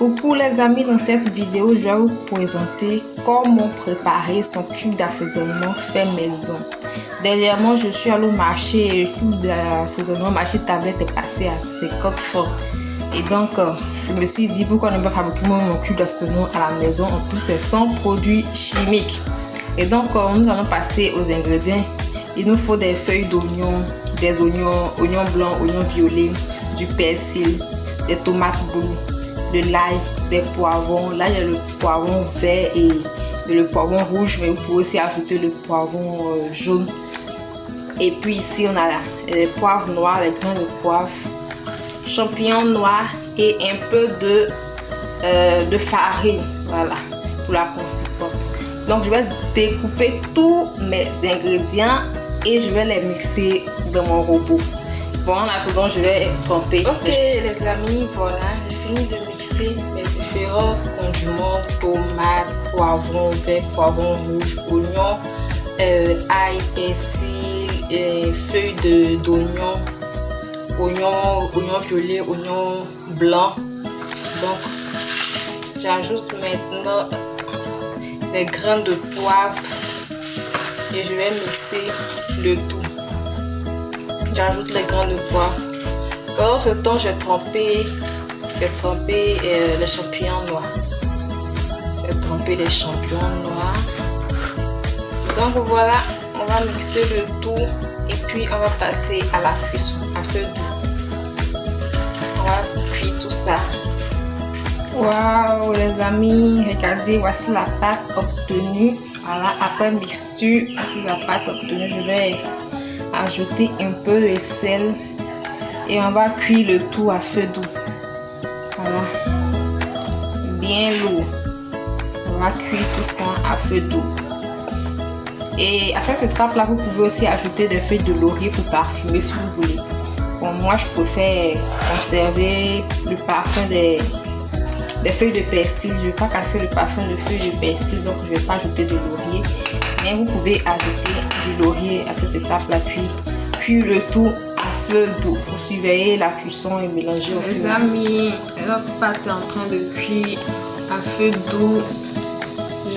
Coucou les amis, dans cette vidéo, je vais vous présenter comment préparer son cube d'assaisonnement fait maison. Dernièrement, je suis allée au marché et le cube d'assaisonnement marché tablette est passé à 50 francs. Et donc, je me suis dit pourquoi ne pas fabriquer mon cube d'assaisonnement à la maison. En plus, c'est sans produits chimiques. Et donc, nous allons passer aux ingrédients. Il nous faut des feuilles d'oignon, des oignons blancs, oignons violets, du persil, des tomates boules, de l'ail, des poivrons. Là, il y a le poivron vert et le poivron rouge, mais vous pouvez aussi ajouter le poivron jaune. Et puis ici, on a les poivres noirs, les grains de poivre, champignons noirs et un peu de farine, voilà, pour la consistance. Donc, je vais découper tous mes ingrédients et je vais les mixer dans mon robot. Bon, en attendant, je vais tremper. Ok, les amis, voilà, j'ai fini de mixer mes différents condiments, tomates, poivrons verts, poivrons rouges, oignons, ail, persil, feuilles d'oignon, oignons violets, oignons blancs. Donc, j'ajoute maintenant les grains de poivre et je vais mixer le tout. J'ajoute les grains de poivre. Pendant ce temps, j'ai trempé les champignons noirs. Donc voilà, on va mixer le tout et puis on va passer à la cuisson à feu doux. On va cuire tout ça. Waouh les amis, regardez, voici la pâte obtenue. Voilà, après mixture, voici la pâte obtenue. Je vais ajouter un peu de sel et on va cuire le tout à feu doux. Voilà, bien lourd. On va cuire tout ça à feu doux. Et à cette étape là, vous pouvez aussi ajouter des feuilles de laurier pour parfumer si vous voulez. Bon, moi je préfère conserver le parfum des feuilles de persil. Je ne vais pas casser le parfum de feuilles de persil, donc je ne vais pas ajouter de laurier. Mais vous pouvez ajouter du laurier à cette étape là, puis cuire le tout à feu doux. Vous surveillez la cuisson et mélanger au fur. Les amis, notre pâte est en train de cuire à feu doux.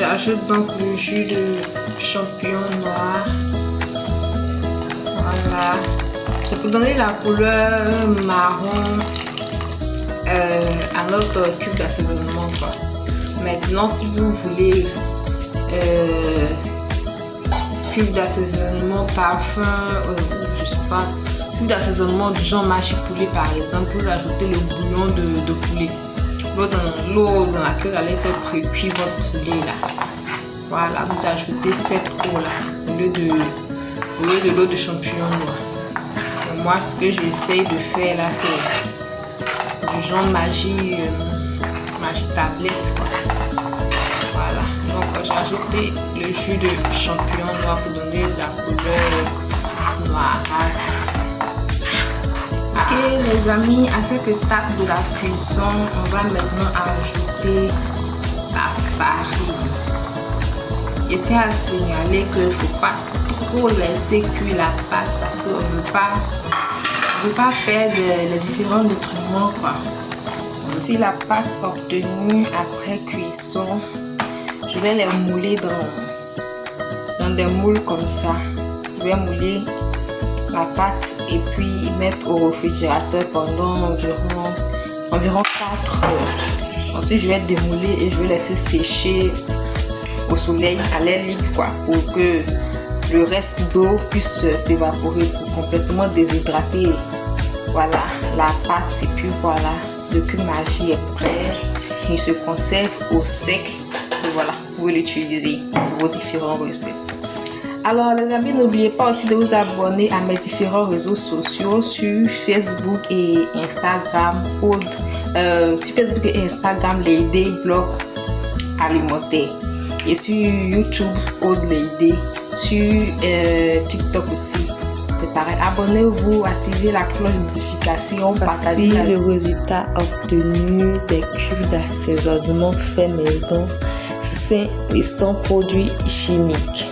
J'ajoute donc le jus de champignons noirs. Voilà, c'est pour donner la couleur marron à notre cube d'assaisonnement. Maintenant, si vous voulez cube d'assaisonnement parfum, je sais pas, cube d'assaisonnement du genre mâche poulet par exemple, vous ajoutez le bouillon de poulet, l'eau dans laquelle vous allez faire pré-cuire votre poulet là. Voilà, vous ajoutez cette eau là au lieu de l'eau de champignons noirs. Moi, ce que j'essaye de faire là, c'est du genre magie tablette quoi. Voilà, donc j'ai ajouté le jus de champignons noirs pour donner la couleur noirâtre. Ok les amis, à cette étape de la cuisson, on va maintenant ajouter la farine. Je tiens à signaler qu'il ne faut pas trop laisser cuire la pâte parce qu'on ne veut pas perdre les différents nutriments quoi. Si la pâte obtenue après cuisson, je vais les mouler dans des moules comme ça. Je vais mouler la pâte et puis mettre au réfrigérateur pendant environ 4 heures. Ensuite, je vais démouler et je vais laisser sécher au soleil à l'air libre quoi, pour que le reste d'eau puisse s'évaporer pour complètement déshydrater. Voilà la pâte et puis voilà. Le cube magie est prêt, il se conserve au sec et voilà, vous pouvez l'utiliser pour vos différentes recettes. Alors les amis, n'oubliez pas aussi de vous abonner à mes différents réseaux sociaux sur Facebook et Instagram, sur Facebook et Instagram Lady Blog Alimentaire, et sur YouTube Aude Lady, sur TikTok aussi. C'est pareil, abonnez-vous, activez la cloche de notification, partagez le résultat obtenu des cubes d'assaisonnement fait maison, sains et sans produits chimiques.